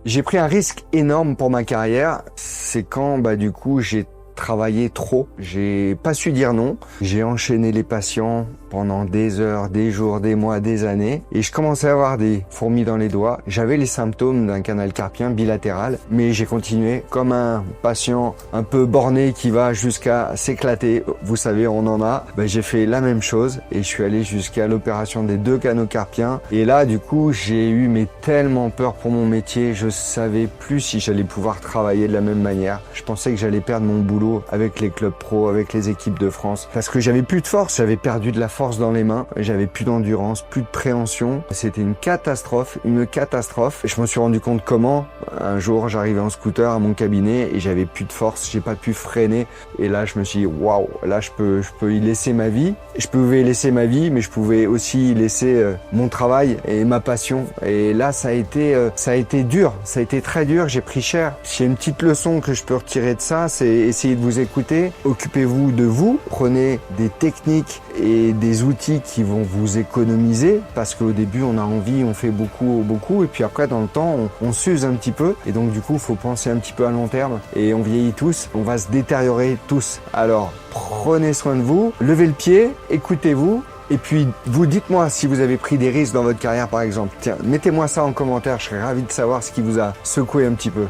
J'ai pris un risque énorme pour ma carrière. C'est quand, du coup, j'ai travaillé trop. J'ai pas su dire non. J'ai enchaîné les patients pendant des heures, des jours, des mois, des années. Et je commençais à avoir des fourmis dans les doigts. J'avais les symptômes d'un canal carpien bilatéral, mais j'ai continué comme un patient un peu borné qui va jusqu'à s'éclater. Vous savez, on en a. J'ai fait la même chose et je suis allé jusqu'à l'opération des 2 canaux carpiens. Et là, du coup, j'ai eu tellement peur pour mon métier. Je savais plus si j'allais pouvoir travailler de la même manière. Je pensais que j'allais perdre mon boulot avec les clubs pro, avec les équipes de France, parce que j'avais plus de force, j'avais perdu de la force dans les mains, j'avais plus d'endurance, plus de préhension. C'était une catastrophe. Et je me suis rendu compte comment. Un jour, j'arrivais en scooter à mon cabinet et j'avais plus de force, j'ai pas pu freiner. Et là, je me suis dit, waouh, là, je peux y laisser ma vie. Je pouvais y laisser ma vie, mais je pouvais aussi y laisser mon travail et ma passion. Et là, ça a été dur, ça a été très dur. J'ai pris cher. J'ai une petite leçon que je peux retirer de ça, c'est essayer de vous écouter. Occupez-vous de vous. Prenez des techniques et des outils qui vont vous économiser, parce qu'au début, on a envie, on fait beaucoup, et puis après, dans le temps, on s'use un petit peu. Et donc, du coup, il faut penser un petit peu à long terme. Et on vieillit tous, on va se détériorer tous. Alors, prenez soin de vous, levez le pied, écoutez-vous. Et puis, vous dites-moi si vous avez pris des risques dans votre carrière, par exemple. Tiens, mettez-moi ça en commentaire, je serais ravi de savoir ce qui vous a secoué un petit peu.